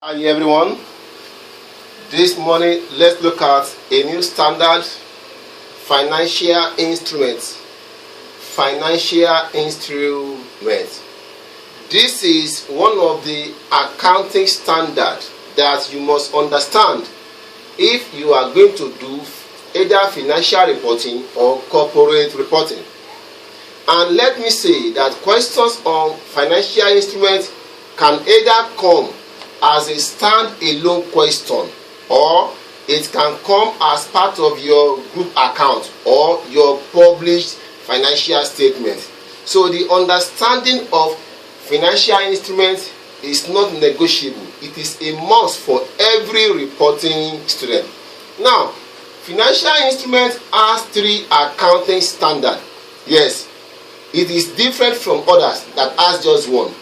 Hi everyone, this morning let's look at a new standard financial instrument. This is one of the accounting standards that you must understand if you are going to do either financial reporting or corporate reporting. And let me say that questions on financial instruments can either come as a stand-alone question, or it can come as part of your group account or your published financial statement. So the understanding of financial instruments is not negotiable. It is a must for every reporting student. Now, financial instruments has three accounting standards. Yes, it is different from others that has just one.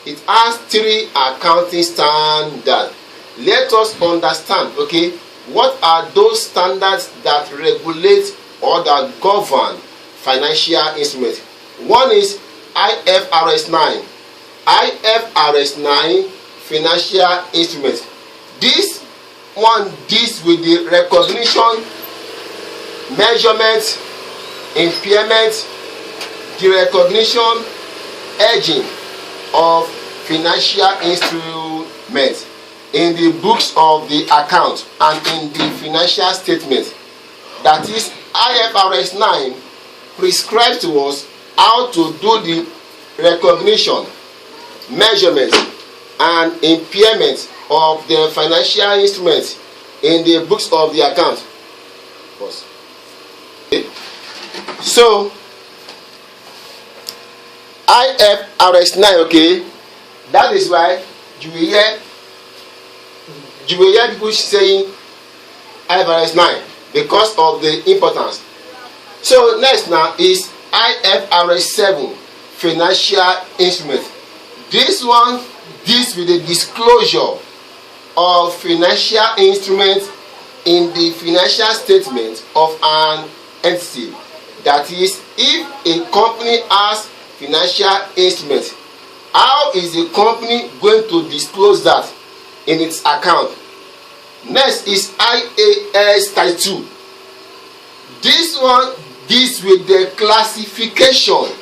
It has three accounting standards. Let us understand, okay, what are those standards that regulate or that govern financial instruments. One is IFRS 9. IFRS 9 financial instruments. This one deals with the recognition, measurement, impairment, the recognition, hedging of financial instruments in the books of the account and in the financial statement. That is, IFRS 9 prescribes to us how to do the recognition, measurement, and impairment of the financial instruments in the books of the account. Okay. So IFRS 9, okay, that is why you will hear people saying IFRS 9 because of the importance. So next now is IFRS 7 financial instrument. This one deals with the disclosure of financial instruments in the financial statement of an entity. That is, if a company has financial instruments, how is the company going to disclose that in its account? Next is IAS type 2. This one deals with the classification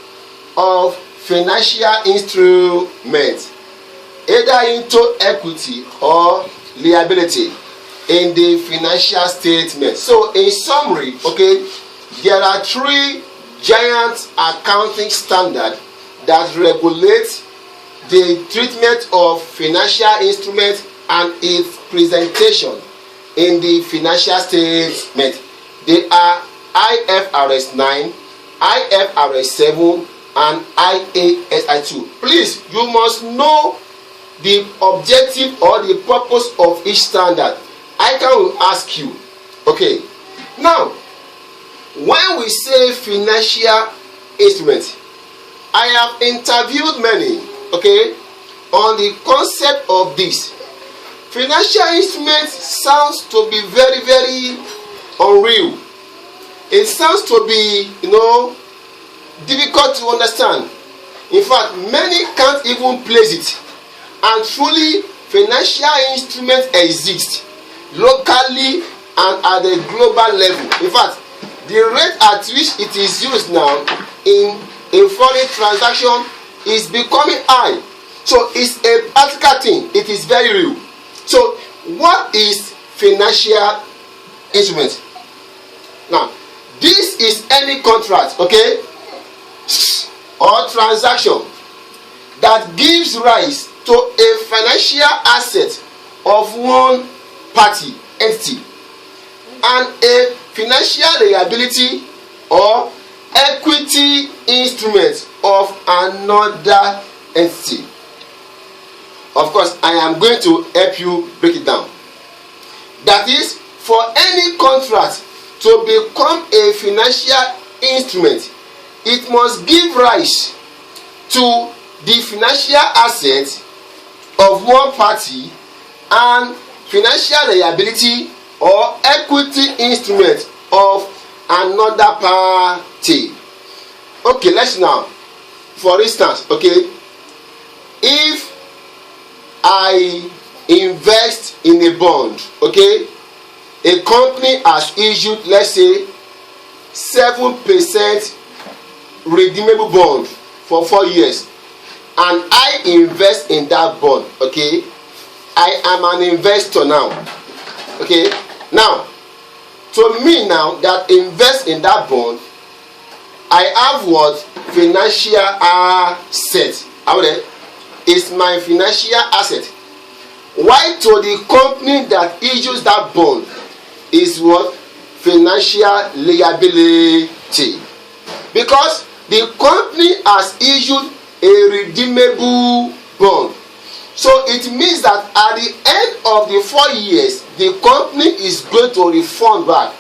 of financial instruments either into equity or liability in the financial statement. So in summary, okay, there are three giant accounting standards that regulate the treatment of financial instruments and its presentation in the financial statement. They are IFRS 9, IFRS 7, and IAS 2. Please, you must know the objective or the purpose of each standard. ICAN will ask you, okay, now when we say financial instruments, I have interviewed many, okay, on the concept of this. Financial instruments sounds to be very, very unreal. It sounds to be, difficult to understand. In fact, many can't even place it. And truly, financial instruments exist locally and at the global level. In fact, the rate at which it is used now in a foreign transaction is becoming high. So it's a practical thing. It is very real. So what is financial instrument? Now, this is any contract, okay, or transaction that gives rise to a financial asset of one party, entity, and a financial liability or equity instrument of another entity. Of course, I am going to help you break it down. That is, for any contract to become a financial instrument, it must give rise to the financial assets of one party and financial liability or equity instrument of another party. Okay, let's now, for instance, okay, if I invest in a bond, okay, a company has issued, let's say, 7% redeemable bond for 4 years, and I invest in that bond, okay. I am an investor now, okay. Now, to me now that invest in that bond, I have what? Financial asset. It's my financial asset. Why to the company that issues that bond is what? Financial liability. Because the company has issued a redeemable bond. So it means that at the end of the 4 years, the company is going to refund back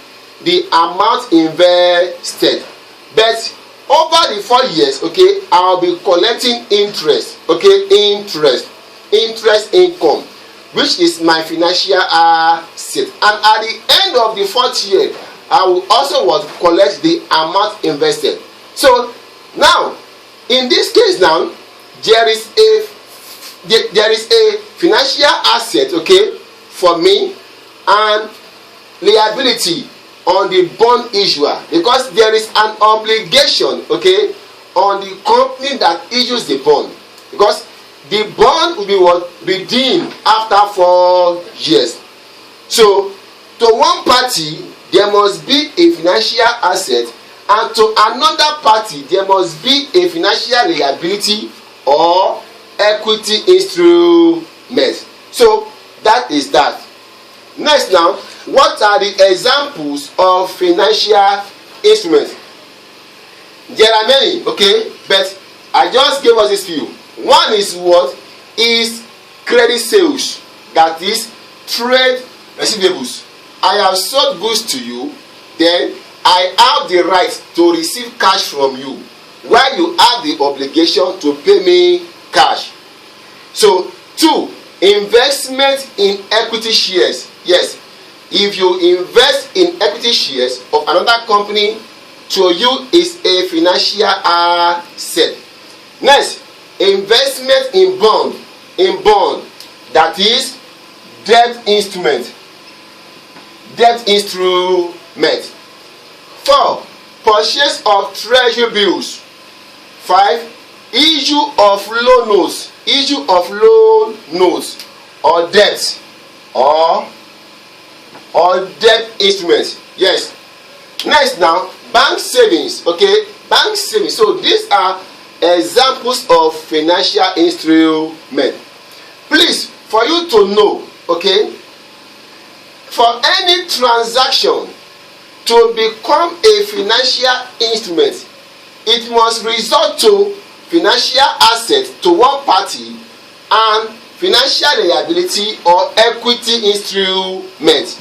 the amount invested. But over the 4 years, okay, I'll be collecting interest, okay, interest income, which is my financial asset. And at the end of the 4th year, I will also collect the amount invested. So now, in this case now, there is a financial asset, okay, for me, and liability on the bond issuer, because there is an obligation, okay, on the company that issues the bond, because the bond will be redeemed after 4 years. So to one party there must be a financial asset, and to another party there must be a financial liability or equity instrument. So that is that. Next now, what are the examples of financial instruments? There are many, okay, but I just gave us this few. One is what? Is credit sales, that is trade receivables. I have sold goods to you, then I have the right to receive cash from you, while you have the obligation to pay me cash. So 2, investment in equity shares. Yes, if you invest in equity shares of another company, to you is a financial asset. Next, investment in bond, that is debt instrument. 4, purchase of treasury bills. 5, issue of loan notes or debt or debt instruments. Yes. Next now, bank savings. Okay, bank savings. So these are examples of financial instruments. Please, for you to know, okay, for any transaction to become a financial instrument, it must result to financial asset to one party and financial liability or equity instrument.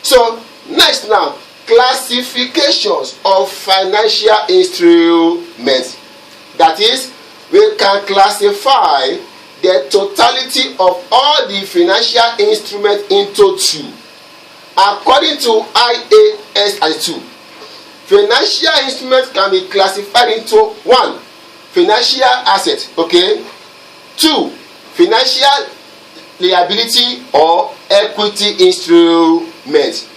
So next now, classifications of financial instruments. That is, we can classify the totality of all the financial instruments into 2 according to IAS 2. Financial instruments can be classified into 1, financial asset, okay, 2, financial liability or equity instrument.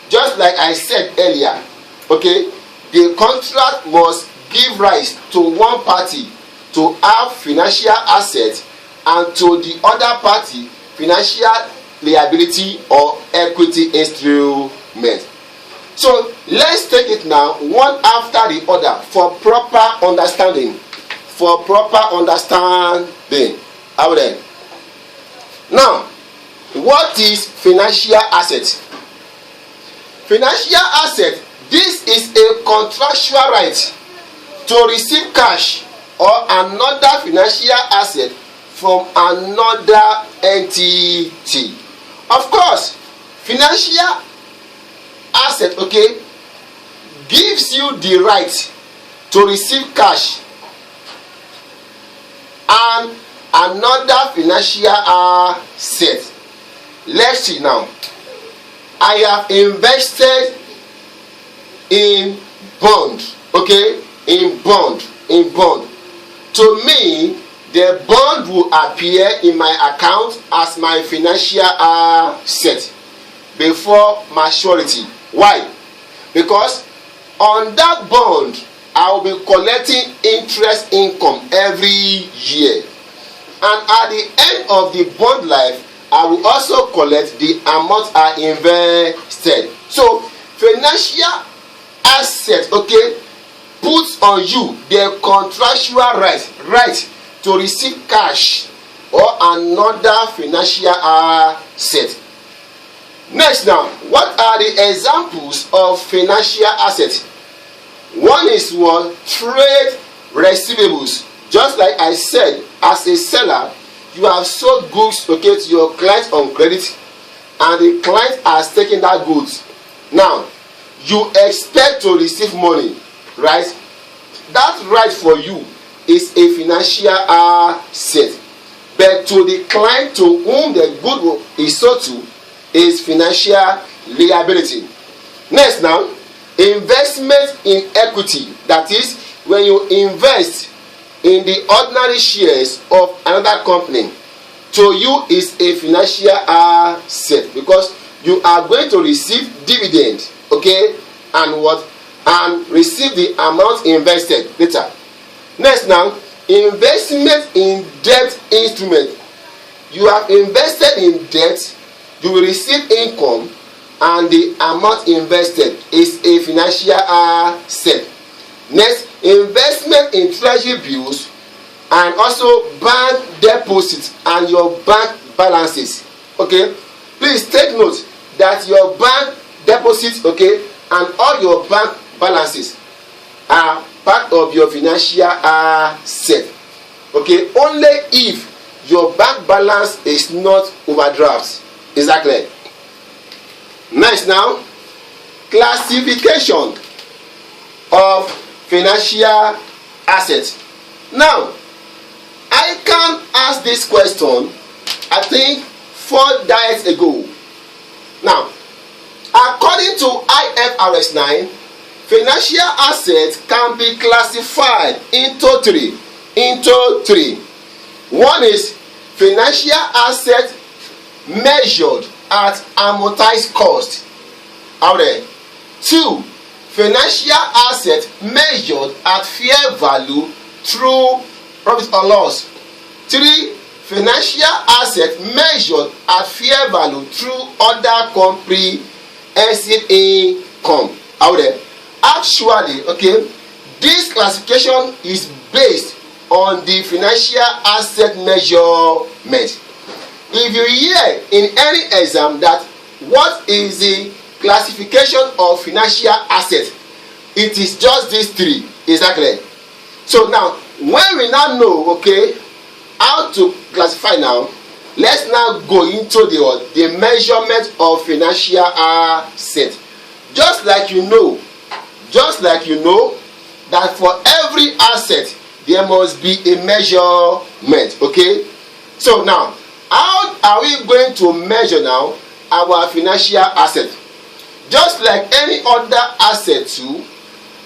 Just like I said earlier, okay, the contract must give rise to one party to have financial assets and to the other party financial liability or equity instrument. So let's take it now one after the other for proper understanding. Now, what is financial asset? Financial asset, this is a contractual right to receive cash or another financial asset from another entity. Of course, financial asset, okay, gives you the right to receive cash and another financial asset. Let's see now. I have invested in bond, okay, in bond. To me, the bond will appear in my account as my financial asset before maturity. Why? Because on that bond, I will be collecting interest income every year. And at the end of the bond life, I will also collect the amount I invested. So, financial asset, okay, puts on you the contractual right to receive cash or another financial asset. Next now, what are the examples of financial assets? One is what? Trade receivables. Just like I said, as a seller, you have sold goods, okay, to your client on credit, and the client has taken that goods. Now, you expect to receive money, right? That right for you is a financial asset. But to the client to whom the good is sold to is financial liability. Next now, investment in equity. That is, when you invest in the ordinary shares of another company, to you is a financial asset because you are going to receive dividend, okay, and what? And receive the amount invested later. Next now, investment in debt instrument. You have invested in debt, you will receive income, and the amount invested is a financial asset. Next, investment in treasury bills and also bank deposits and your bank balances. Okay, please take note that your bank deposits, okay, and all your bank balances are part of your financial asset. Okay, only if your bank balance is not overdraft. Exactly. Next now, classification of financial assets. Now, I can ask this question, I think 4 days ago. Now, according to IFRS 9, financial assets can be classified into three. One is financial asset measured at amortized cost. Out there. 2, financial asset measured at fair value through profit or loss. 3, financial asset measured at fair value through other comprehensive income. Out there. Actually, okay, this classification is based on the financial asset measurement. If you hear in any exam that what is the classification of financial assets, it is just these 3. Exactly. So now, when we now know, okay, how to classify now, let's now go into the measurement of financial assets. Just like you know that for every asset there must be a measurement. Okay, so now how are we going to measure now our financial asset? Just like any other asset too,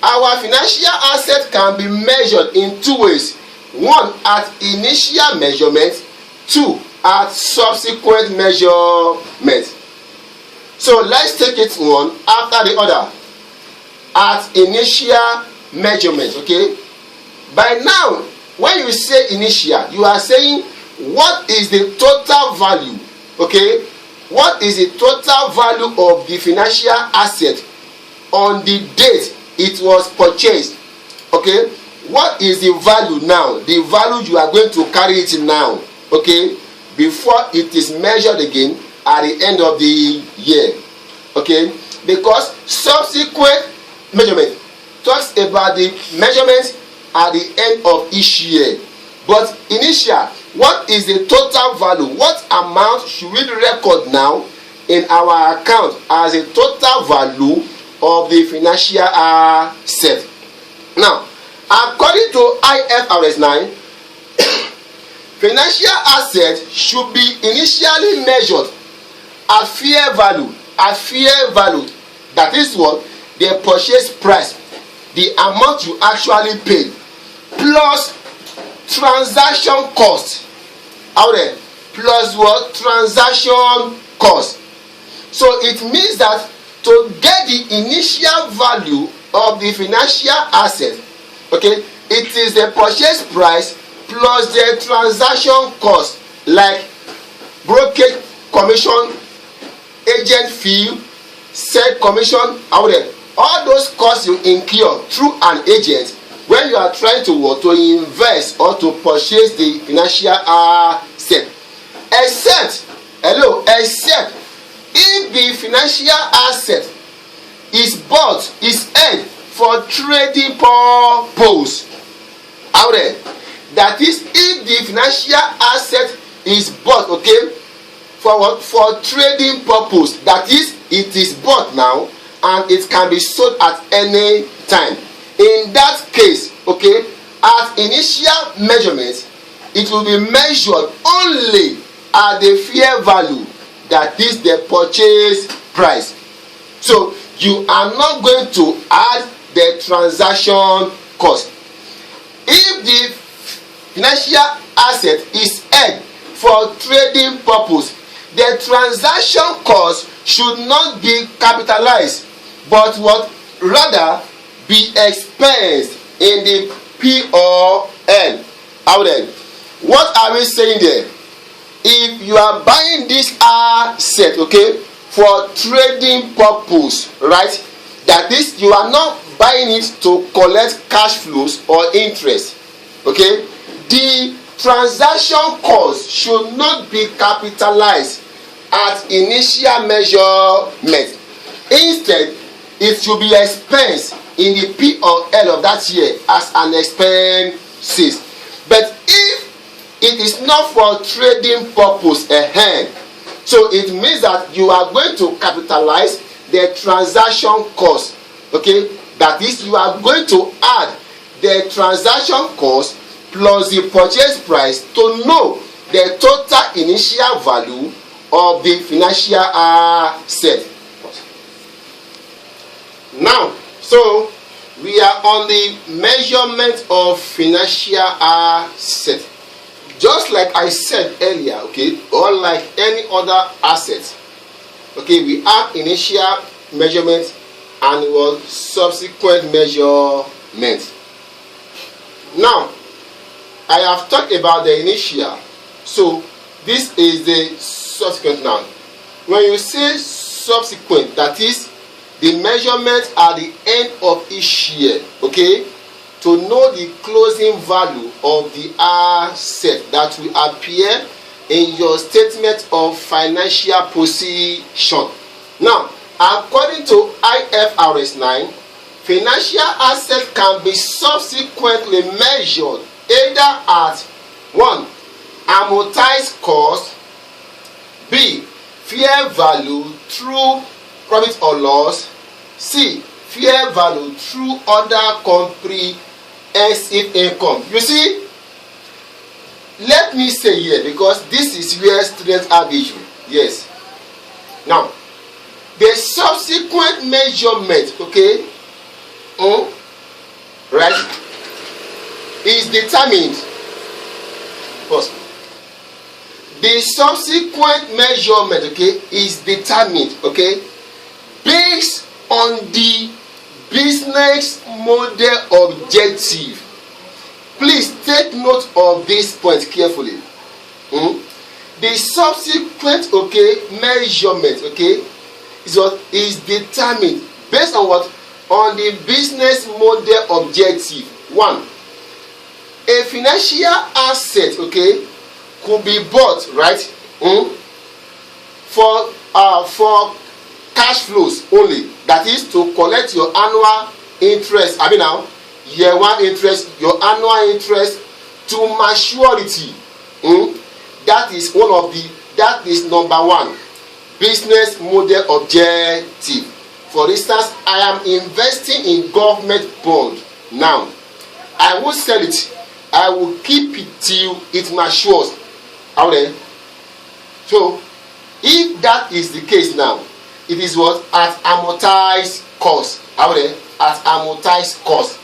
our financial asset can be measured in 2 ways. 1, at initial measurement. 2, at subsequent measurement. So let's take it one after the other. At initial measurement, okay? By now, when you say initial, you are saying what is the total value, okay? What is the total value of the financial asset on the date it was purchased, okay? What is the value now? The value you are going to carry it now, okay? Before it is measured again at the end of the year, okay? Because subsequent measurement talks about the measurements at the end of each year. But initial, what is the total value? What amount should we record now in our account as a total value of the financial asset? Now, according to IFRS 9, financial assets should be initially measured at fair value. At fair value, that is what? The purchase price, the amount you actually paid, plus transaction cost out there plus what? Transaction cost. So it means that to get the initial value of the financial asset, okay, it is the purchase price plus the transaction cost, like brokerage commission, agent fee, sale commission out there. All those costs you incur through an agent when you are trying to invest or to purchase the financial asset, except if the financial asset is bought, is held for trading purpose out there. That is, if the financial asset is bought, okay, for what? For trading purpose. That is, it is bought now and it can be sold at any time. In that case, okay, at initial measurement, it will be measured only at the fair value, that is the purchase price. So you are not going to add the transaction cost. If the financial asset is held for trading purpose, the transaction cost should not be capitalized, but what? Rather be expensed in the P&L. Out there. What are we saying there? If you are buying this asset, okay, for trading purpose, right? That is, you are not buying it to collect cash flows or interest, okay? The transaction cost should not be capitalized at initial measurement. Instead, it should be expensed in the P&L of that year as an expenses. But if it is not for trading purpose, so it means that you are going to capitalize the transaction cost, okay? That is, you are going to add the transaction cost plus the purchase price to know the total initial value of the financial asset. Now, so we are on the measurement of financial asset. Just like I said earlier, okay, or like any other asset, okay, we have initial measurement and subsequent measurement. Now, I have talked about the initial, so this is the subsequent now. When you say subsequent, that is the measurement at the end of each year, okay, to know the closing value of the asset that will appear in your statement of financial position. Now, according to IFRS 9, financial assets can be subsequently measured either at 1. Amortized cost, B. Fair value through profit or loss, C. Fair value through other comprehensive income. You see, let me say here, because this is where students have issue. Yes. Now, the subsequent measurement, okay, right, is determined. First, the subsequent measurement, okay, is determined, okay, based on the business model objective. Please take note of this point carefully. The subsequent, okay, measurement, okay, is what is determined based on what? On the business model objective. 1. A financial asset, okay, could be bought, right, for cash flows only. That is to collect your annual interest. I mean now, year 1 interest, your annual interest to maturity. That is that is number 1. Business model objective. For instance, I am investing in government bond now. I will sell it. I will keep it till it matures. Out there. So, if that is the case now, it is what? At amortized cost. Out there. At amortized cost.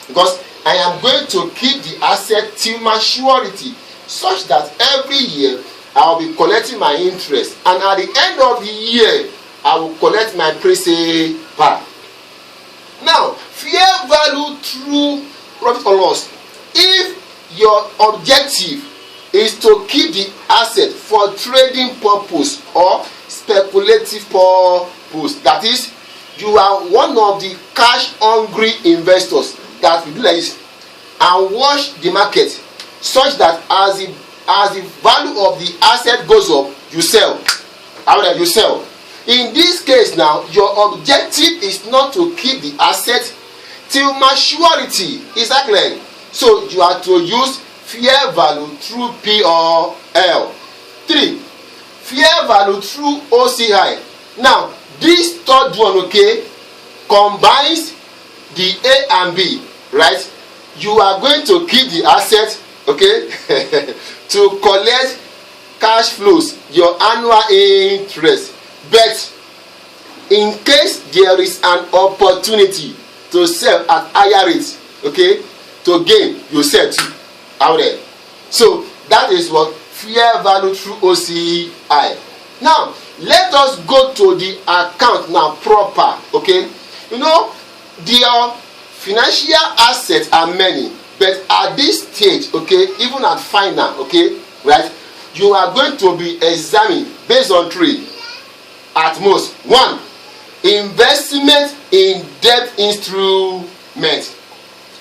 Because I am going to keep the asset till maturity, such that every year I will be collecting my interest, and at the end of the year I will collect my principal. Now, fair value through profit or loss. If your objective is to keep the asset for trading purpose or speculative purpose, that is, you are one of the cash hungry investors that will do like this and watch the market such that as the value of the asset goes up, you sell. How would you sell? In this case now, your objective is not to keep the asset till maturity. Exactly. So you are to use fair value through P or L. 3. Fair value through OCI. Now, this third one, okay, combines the A and B, right? You are going to keep the asset, okay, to collect cash flows, your annual interest. But in case there is an opportunity to sell at higher rates, okay, to gain, you sell too out there. So that is what fair value through OCI. Now let us go to the account now proper. Okay, you know their financial assets are many, but at this stage, okay, even at final, okay, right, you are going to be examined based on 3 at most. 1, investment in debt instruments.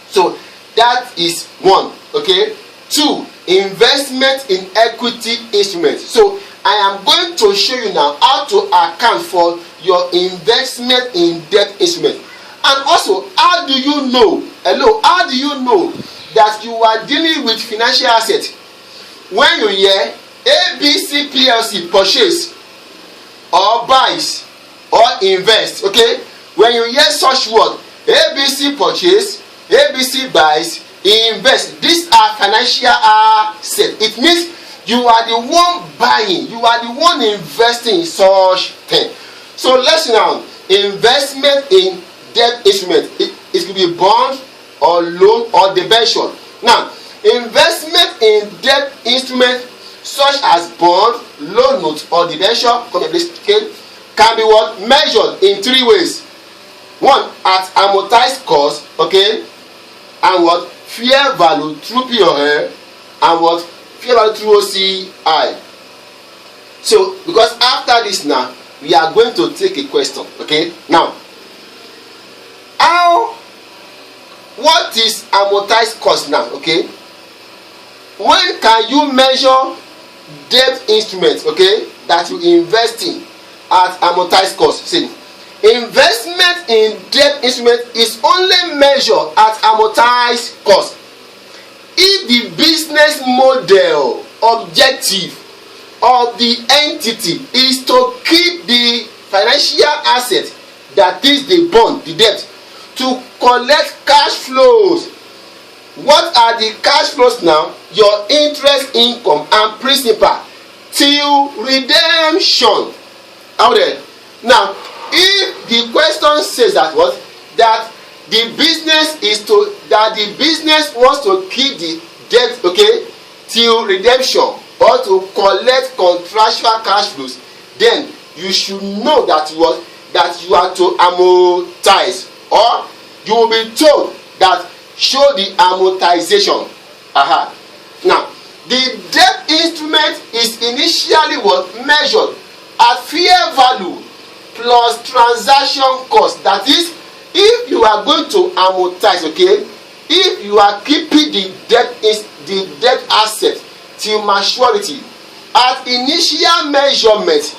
So that is 1. Okay. 2, investment in equity instruments. So I am going to show you now how to account for your investment in debt instruments. And also, how do you know? Hello, how do you know that you are dealing with financial assets? When you hear ABC PLC purchase or buys or invest, okay? When you hear such word, ABC purchase, ABC buys, invest, these are financial assets. It means you are the one buying, you are the one investing in such thing. So let's now, investment in debt instrument. It could be bond or loan or debenture. Now, investment in debt instrument such as bond, loan note or debenture can be what? Measured in 3 ways. 1, at amortized cost, okay, and what? Fair value through P or L, and what? Fair value through OCI. So because after this now, we are going to take a question. Okay, now what is amortized cost now? Okay, when can you measure debt instruments, okay, that you invest in at amortized cost? See, investment in debt instrument is only measured at amortized cost if the business model objective of the entity is to keep the financial asset, that is the bond, the debt, to collect cash flows. What are the cash flows now? Your interest income and principal till redemption. Out there. Now, if the question says that what, that the business wants to keep the debt, okay, till redemption or to collect contractual cash flows, then you should know that you are to amortize, or you will be told that show the amortization. Now, the debt instrument is initially what? Measured at fair value plus transaction cost. That is, if you are going to amortize, okay, if you are keeping the debt asset till maturity, at initial measurement,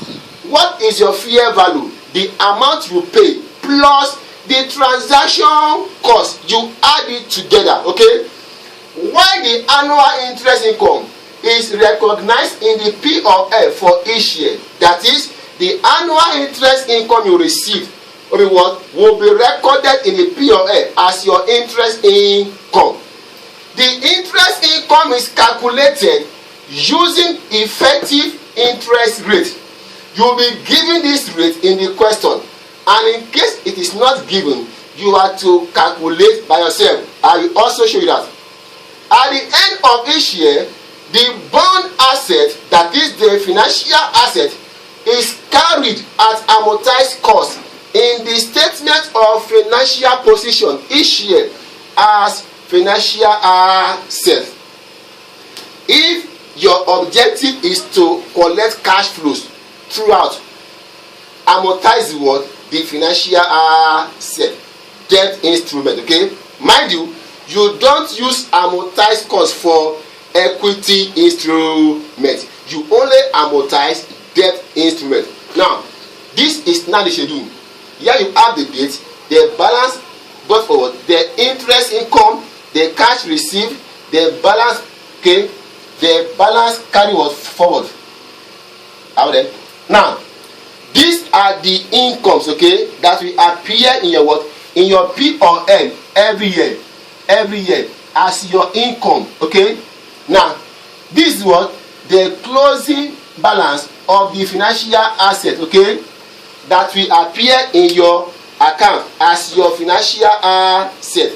what is your fair value? The amount you pay plus the transaction cost, you add it together, okay? While the annual interest income is recognized in the P or L for each year, that is, the annual interest income you receive will be recorded in the P or L as your interest income. The interest income is calculated using effective interest rate. You will be given this rate in the question, and in case it is not given, you are to calculate by yourself. I will also show you that. At the end of each year, the bond asset, that is the financial asset, is carried at amortized cost in the statement of financial position each year as financial asset. If your objective is to collect cash flows throughout, amortize the financial asset, debt instrument. Okay, mind you, you don't use amortized cost for equity instrument. You only amortize debt instrument. Now, this is not the schedule. Here you have the date, the balance brought forward, the interest income, the cash received, the balance, okay, the balance carried forward. Out there. Now, these are the incomes, okay, that will appear in your what? In your P or N every year as your income. Okay. Now, this is what? The closing balance of the financial asset, okay, that will appear in your account as your financial asset.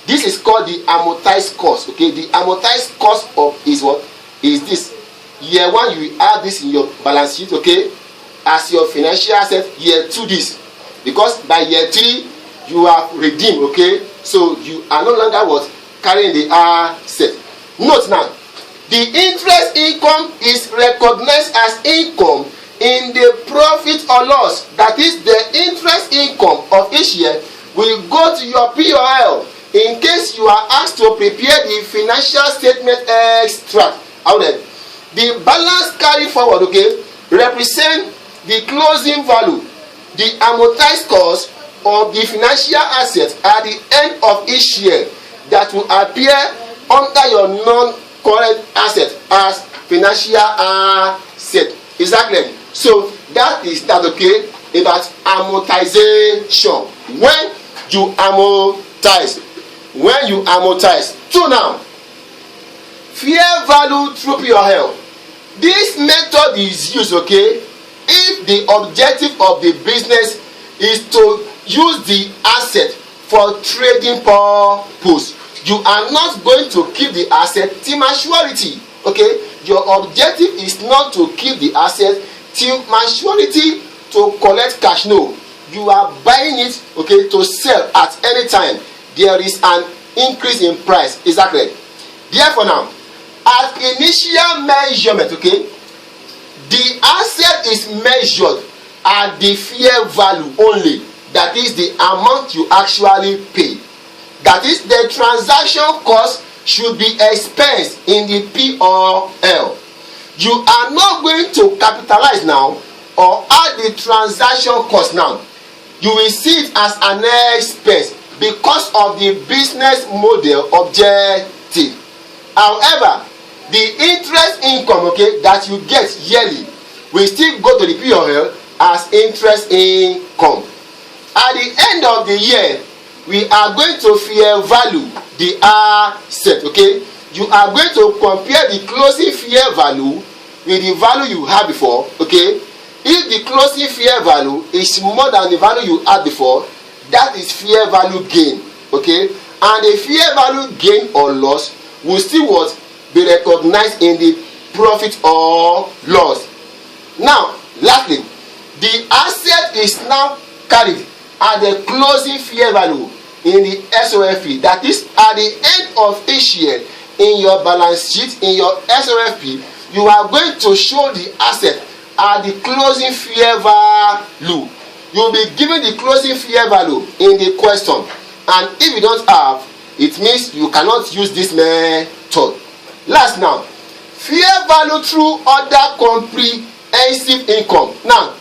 This is called the amortized cost. Okay, the amortized cost of is what? Is this. Year 1 you will add this in your balance sheet, okay, as your financial asset. Year 2 this, because by year 3 you have redeemed, okay, so you are no longer what? Carrying the asset. Note now, the interest income is recognized as income in the profit or loss. That is, the interest income of each year will go to your P&L in case you are asked to prepare the financial statement extract. Out there, the balance carried forward, okay, represent the closing value, the amortized cost of the financial asset at the end of each year that will appear under your non-current asset as financial asset. Exactly. So that is that, okay, about amortization. When you amortize. So now, fair value through P&L. This method is used, okay, if the objective of the business is to use the asset for trading purpose. You are not going to keep the asset till maturity. Okay, your objective is not to keep the asset till maturity to collect cash. No, you are buying it, okay, to sell at any time there is an increase in price. Exactly. Therefore now, at initial measurement, okay, the asset is measured at the fair value only. That is the amount you actually pay. That is, the transaction cost should be expensed in the P&L. You are not going to capitalize now or add the transaction cost now. You will see it as an expense because of the business model objective. However, the interest income, okay, that you get yearly will still go to the P&L as interest income. At the end of the year, we are going to fair value the asset, okay. You are going to compare the closing fair value with the value you had before, okay. If the closing fair value is more than the value you had before, that is fair value gain, okay. And the fair value gain or loss will still what? Be recognized in the profit or loss. Now, lastly, the asset is now carried at the closing fair value in the SOFP. That is, at the end of each year in your balance sheet, in your SOFP, you are going to show the asset at the closing fair value. You will be given the closing fair value in the question, and if you don't have, it means you cannot use this method. Last now, fair value through other comprehensive income. Now,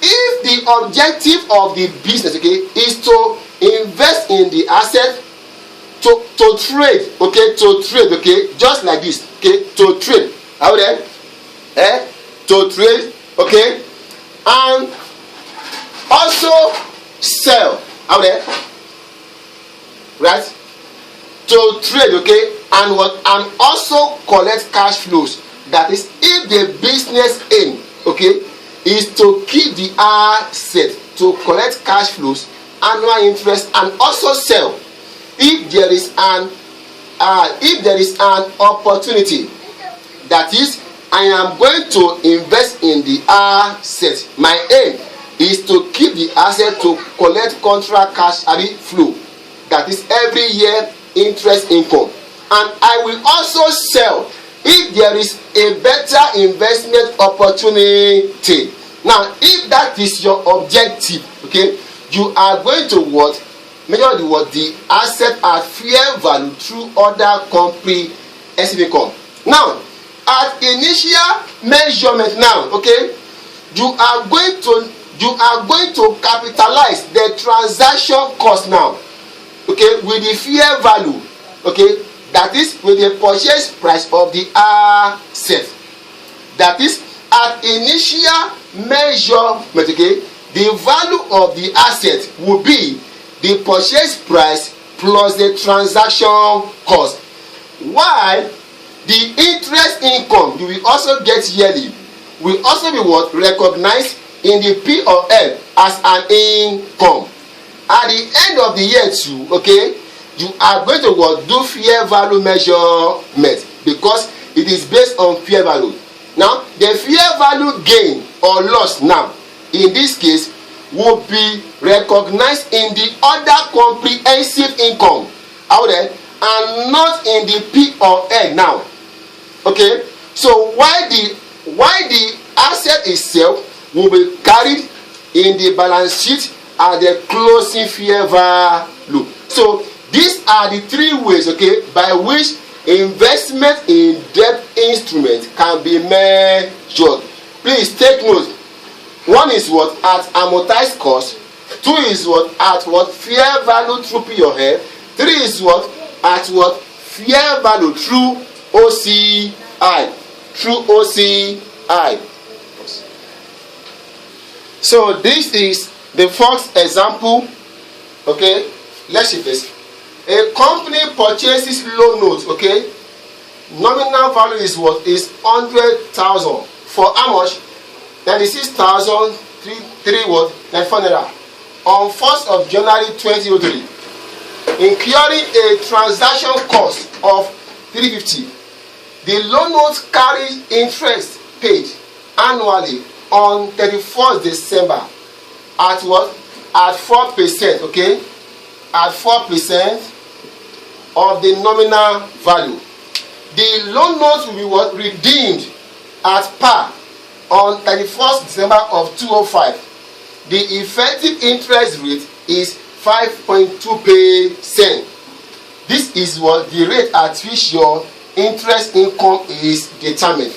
if the objective of the business, okay, is to invest in the asset, to trade, okay, just like this, okay, to trade, out there, to trade, okay, and also sell, out there, right, to trade, okay, and what, and also collect cash flows. That is, if the business aim, okay, is to keep the asset, to collect cash flows annual interest and also sell if there is an opportunity. That is, I am going to invest in the asset. My aim is to keep the asset to collect contract cash flow. That is every year interest income. And I will also sell if there is a better investment opportunity. Now, if that is your objective, okay, you are going to what? Measure the asset at fair value through other comprehensive income. Now, at initial measurement now, okay, you are going to capitalize the transaction cost now, okay, with the fair value, okay, that is with the purchase price of the asset. That is, at initial measurement, okay, the value of the asset will be the purchase price plus the transaction cost, while the interest income you will also get yearly will also be what? Recognized in the P&L as an income. At the end of the year too, okay, you are going to what? Do fair value measurement, because it is based on fair value. Now, the fair value gain or loss now, in this case, will be recognized in the other comprehensive income out there and not in the P&L now. Okay, so why the asset itself will be carried in the balance sheet at the closing fair value. So these are the three ways, okay, by which investment in debt instrument can be measured. Please take note. One is what? At amortized cost. Two is what? At what? Fair value through P&L. Three is what? At what? Fair value through OCI. Through OCI. So this is the first example. Okay, let's see this. A company purchases loan notes. Okay, nominal value is what? Is 100,000. For how much? 96,003 what? 94 naira. On 1st of January 2003, incurring a transaction cost of 350. The loan notes carry interest paid annually on 31st December at what? At 4%, okay? At 4% of the nominal value. The loan notes will be what? Redeemed at par on 31st December of 2005. The effective interest rate is 5.2%. This is what the rate at which your interest income is determined.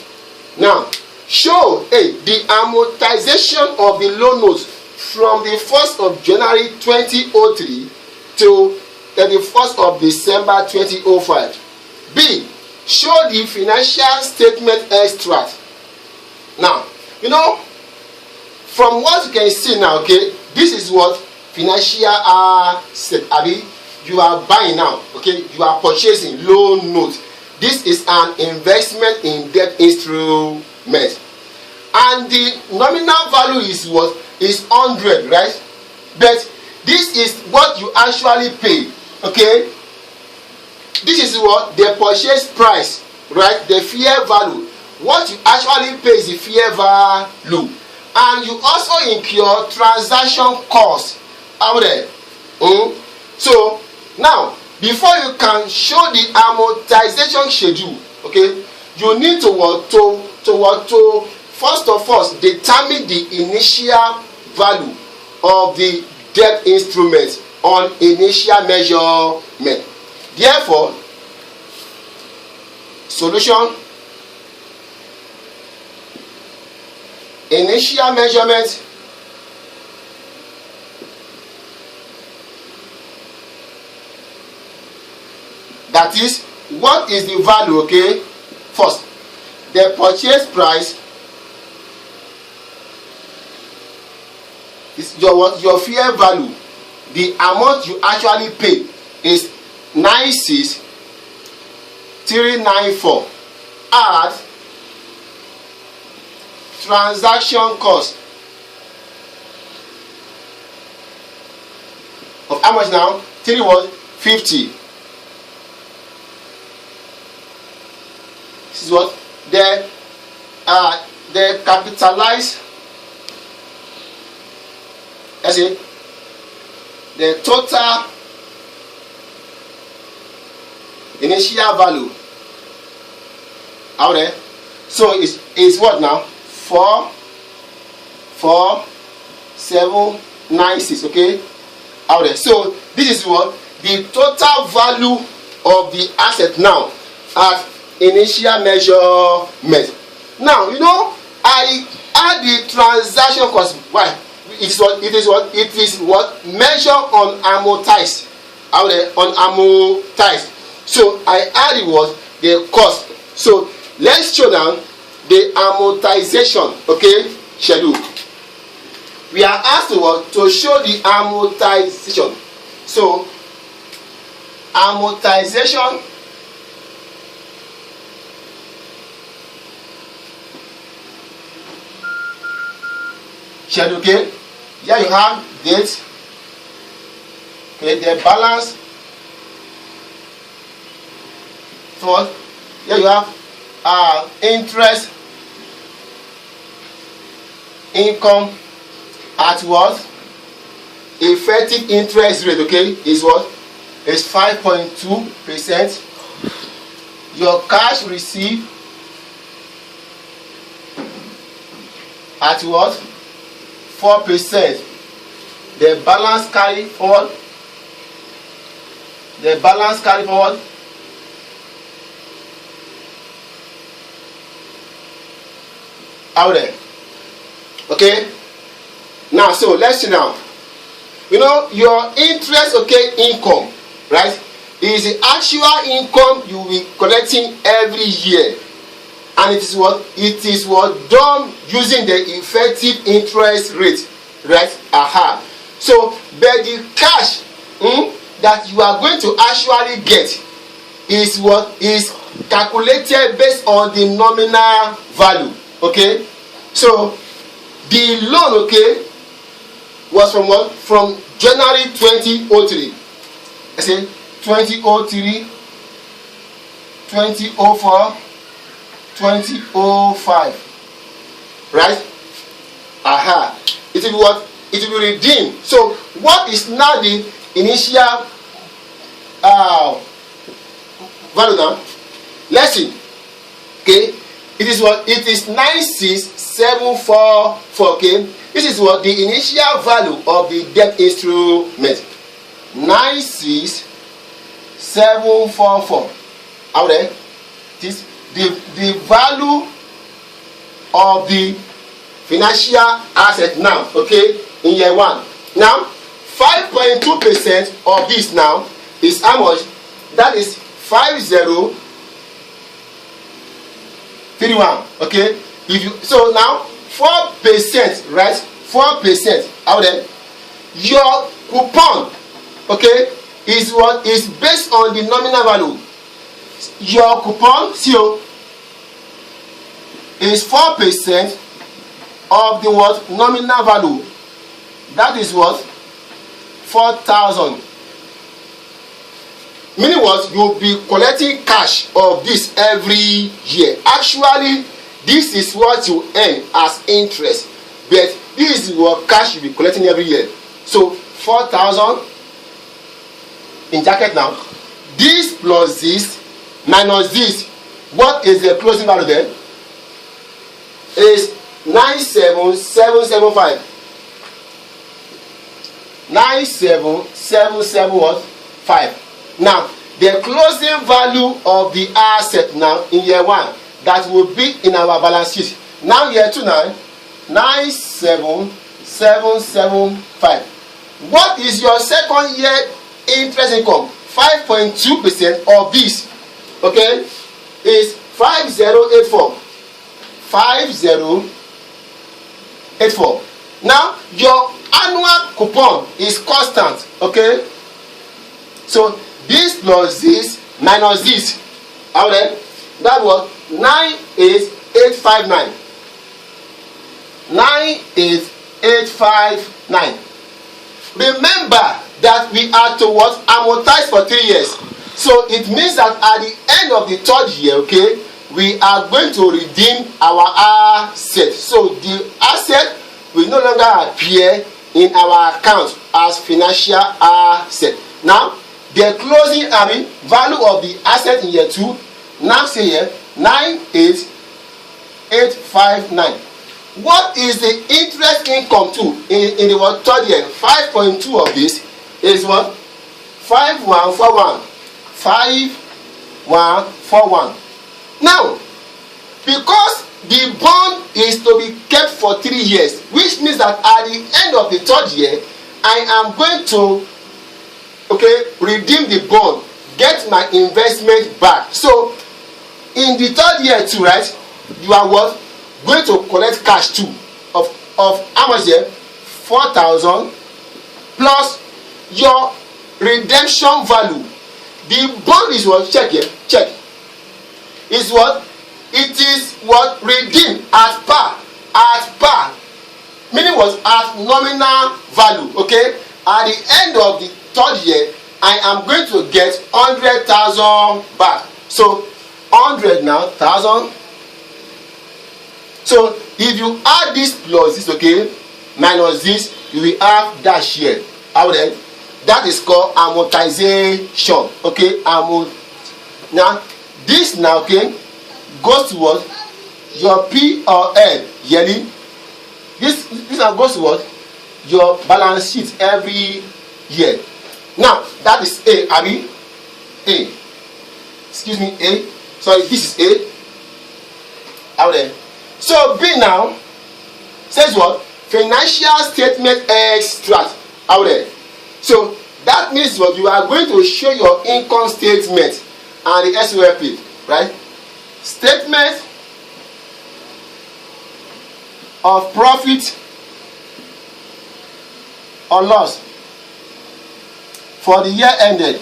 Now, show the amortization of the loan notes from the 1st of January 2003 to 31st of December 2005. B. Show the financial statement extract. Now, you know, from what you can see now, okay, this is what financial asset, you are buying now, okay, you are purchasing loan notes. This is an investment in debt instrument, and the nominal value is what? Is 100, right? But this is what you actually pay, okay? This is what? The purchase price, right? The fair value. What you actually pay is the fair value, and you also incur transaction costs out there. So now, before you can show the amortization schedule, okay, you need to first of all determine the initial value of the debt instrument on initial measurement. Therefore, solution: initial measurement that is, what is the value? Okay, first the purchase price is your fair value. The amount you actually pay is 96,394. Add transaction cost, how much now? 3 was 50. This is what the capitalized, let's see, the total initial value out there. So is what now? 4,796. Okay, out there. So this is what the total value of the asset now at initial measurement. Now you know I add the transaction cost. Why? It is what measure on amortized out there, on amortized. So I add it was the cost. So let's show down the amortization, okay, schedule. We are asked to show the amortization. So amortization schedule, okay. Here you have date, okay, the balance. So here you have interest income at what? Effective interest rate, okay, is what? Is 5.2%. Your cash received at what? 4%. The balance carry forward. The balance carry forward. Out there. Okay. Now, so let's see now. You know your interest, okay, income, right? Is the actual income you will be collecting every year, and it is what done using the effective interest rate, right? So, but the cash that you are going to actually get is what is calculated based on the nominal value. Okay, so the loan, okay, was from what? From January 2003. I say 2003, 2004, 2005. Right? It will be what? It will be redeemed. So what is now the initial value now? Let's see. Okay. It is what? It is 96744. Okay. This is what the initial value of the debt instrument. 96744. Out there. This the value of the financial asset now. Okay. In year one. Now 5.2% of this now is how much? That is 5031. Okay. If you so now 4%, right? 4% out there. Your coupon, okay, is what is based on the nominal value. Your coupon CO is 4% of the what? Nominal value. That is what? 4,000. Meaning what? You'll be collecting cash of this every year. Actually, this is what you earn as interest, but this is what cash you'll be collecting every year. So 4,000 in jacket now. This plus this minus this. What is the closing value there? Is 97775. 97775. Now the closing value of the asset now in year one, that will be in our balance sheet. Now year two now, 97775. What is your second year interest income? 5.2% of this, okay, is 5084. 5084. Now your annual coupon is constant, okay. So this plus this minus this, out there, that was 98859. 98859. Remember, that we are to what? Amortize for 3 years. So it means that at the end of the 3rd year, okay, we are going to redeem our asset. So the asset will no longer appear in our account as financial asset. Now, the closing value of the asset in year 2, now say here 98859. What is the interest income to in the 3rd year? 5.2 of this is what? 5141. 5141. Now, because the bond is to be kept for 3 years, which means that at the end of the 3rd year, I am going to redeem the bond, get my investment back. So in the 3rd year too, right, you are what? Going to collect cash too of how much there? 4,000 plus your redemption value. The bond is what? Check here, check. Is what? It is what? Redeemed at par. At par. Meaning was at nominal value. Okay? At the end of the 3rd year, I am going to get 100,000 back. So 100 now, 1,000. So if you add this plus this, okay, minus this, you will have dash here. How then? That is called amortization. Okay, now this now, okay, goes to what? Your P or L yearly. This now goes to what? Your balance sheet every year. Now that is A, Abi. A. Excuse me, A. Sorry, this is A. How then? So B now says what? Financial statement extract. How then? So that means what? You are going to show your income statement and the SOFP, right? Statement of profit or loss for the year ended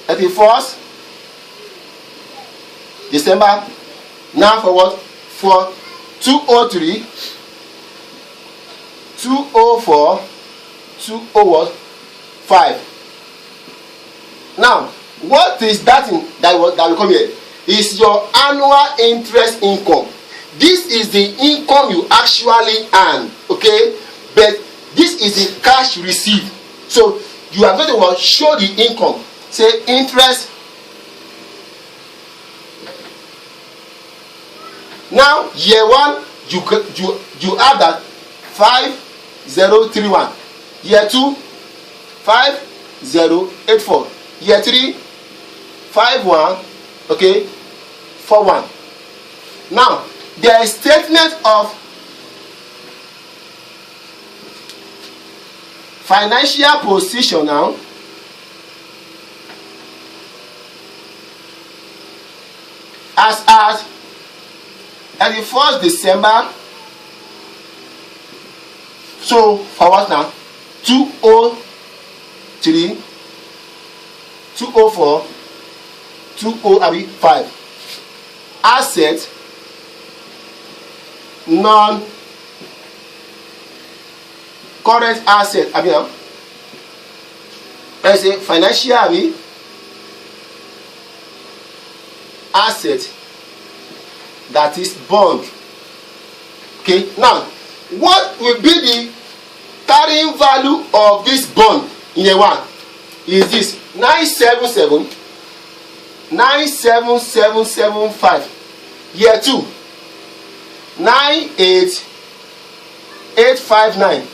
31st December. Now for what? For 203, 204, 205. Now, what is that thing that will come here? Is your annual interest income. This is the income you actually earn, okay? But this is the cash received. So you are going to show the income. Say interest. Now year 1, you have that 5031. Year 2, 5084. Year 3, 51, okay, 41. Now there is statement of financial position now. As at 31st December. So for what now? 203, 204, 205. Asset, non-current asset. Let's say financial asset, that is bond. Okay, now what will be the carrying value of this bond in year 1? Is this 97775. Year 2, 98859.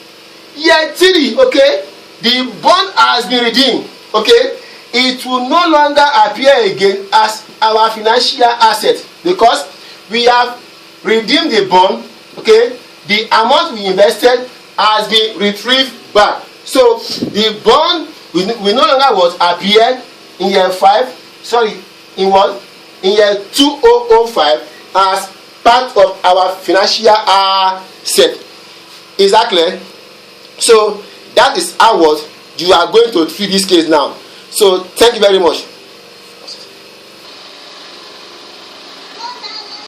Year 3, okay, the bond has been redeemed. Okay, it will no longer appear again as our financial asset because we have redeemed the bond. Okay, the amount we invested has been retrieved back. So the bond will no longer appear in year 5. Sorry, in what? In year 2005 as part of our financial asset. Is that clear? So that is how you are going to treat this case now. So thank you very much.